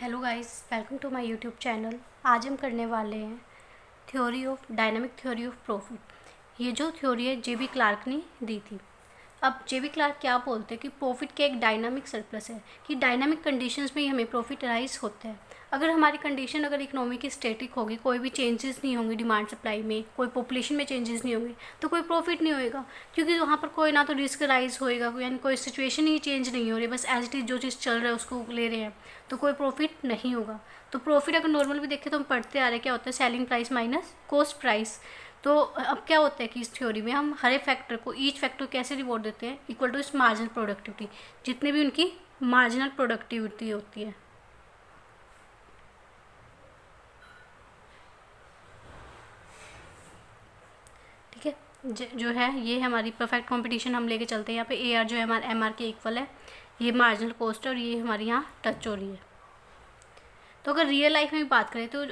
Hello guys, welcome to my YouTube channel. आज हम करने वाले हैं डायनामिक थ्योरी ऑफ प्रॉफिट। ये जो थ्योरी है जेबी क्लार्क ने दी थी। अब जेबी क्लार्क क्या बोलते हैं कि प्रॉफिट का एक डायनामिक सरप्लस है, कि डायनामिक कंडीशंस में ही हमें प्रॉफिट राइज होता है। अगर हमारी कंडीशन अगर इकोनॉमी की स्टैटिक होगी, कोई भी चेंजेस नहीं होंगे डिमांड सप्लाई में, कोई पॉपुलेशन में चेंजेस नहीं होंगे, तो कोई प्रॉफिट नहीं होएगा। क्योंकि वहाँ पर कोई ना तो रिस्क राइज होएगा, यानी कोई सिचुएशन ही चेंज नहीं हो रही, बस एज इट इज़ जो चीज़ चल रहा है उसको ले रहे हैं, तो कोई प्रॉफिट नहीं होगा। तो प्रॉफिट अगर नॉर्मल भी देखें तो हम पढ़ते आ रहे हैं क्या होता है, selling price minus cost price. तो अब क्या होता है कि इस थ्योरी में हम हर एक फैक्टर को, ईच फैक्टर कैसे रिवॉर्ड देते हैं, इक्वल टू इस मार्जिनल प्रोडक्टिविटी, जितने भी उनकी मार्जिनल प्रोडक्टिविटी होती है। ठीक है, जो है ये हमारी परफेक्ट कंपटीशन हम लेके चलते हैं। यहाँ पे ए आर जो है हमारा एम आर के इक्वल है, ये मार्जिनल कॉस्ट है और ये हमारी यहाँ टच हो रही है। तो अगर रियल लाइफ में बात करें तो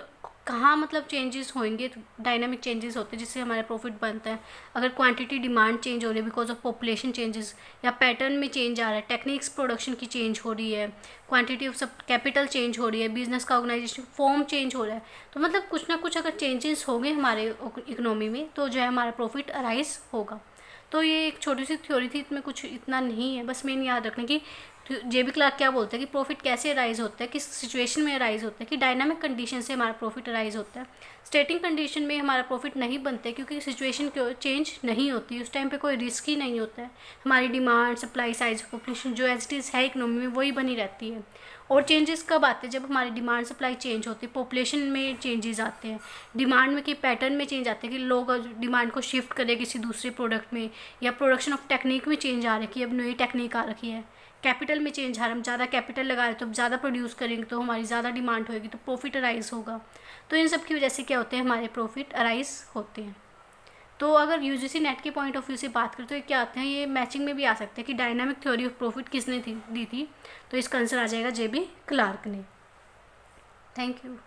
कहाँ मतलब चेंजेस होंगे, तो डायनामिक चेंजेस होते हैं जिससे हमारा प्रॉफिट बनता है। अगर क्वांटिटी डिमांड चेंज हो रही है बिकॉज ऑफ पॉपुलेशन चेंजेस, या पैटर्न में चेंज आ रहा है, टेक्निक्स प्रोडक्शन की चेंज हो रही है, क्वांटिटी ऑफ सब कैपिटल चेंज हो रही है, बिजनेस का ऑर्गेनाइजेशन फॉर्म चेंज हो रहा है, तो मतलब कुछ ना कुछ अगर चेंजेस होंगे हमारे इकोनॉमी में तो जो है हमारा प्रॉफिट अराइज होगा। तो ये एक छोटी सी थ्योरी थी, इसमें कुछ इतना नहीं है, बस मेन याद रखने की जेबी क्लार्क क्या बोलते हैं कि प्रॉफिट कैसे राइज होता है, किस सिचुएशन में राइज होता है, कि डायनामिक कंडीशन से हमारा प्रॉफिट राइज होता है। स्टेटिंग कंडीशन में हमारा प्रॉफिट नहीं बनता है क्योंकि सिचुएशन चेंज नहीं होती, उस टाइम पे कोई रिस्क ही नहीं होता है। हमारी डिमांड सप्लाई साइज पॉपुलेशन जो एज इट इज़ है इकोनॉमी में वही बनी रहती है। और चेंजेस कब आते हैं, जब हमारी डिमांड सप्लाई चेंज होती है, पॉपुलेशन में चेंजेस आते हैं, डिमांड में कि पैटर्न में चेंज आते हैं, कि लोग डिमांड को शिफ्ट करें किसी दूसरे प्रोडक्ट में, या प्रोडक्शन ऑफ टेक्निक में चेंज आ रही है कि अब नई टेक्निक आ रखी है, कैपिटल में चेंज आ रहा है, हम ज़्यादा कैपिटल लगा रहे तो ज़्यादा प्रोड्यूस करेंगे तो हमारी ज़्यादा डिमांड होगी तो प्रॉफिट अराइज होगा। तो इन सब की वजह से क्या होते हैं, हमारे प्रॉफिट अराइज होते हैं। तो अगर यूजीसी नेट के पॉइंट ऑफ व्यू से बात करें तो ये क्या आते हैं, ये मैचिंग में भी आ सकते हैं कि डायनामिक थ्योरी ऑफ प्रॉफिट किसने दी थी, तो इसका आंसर आ जाएगा जेबी क्लार्क ने। Thank you.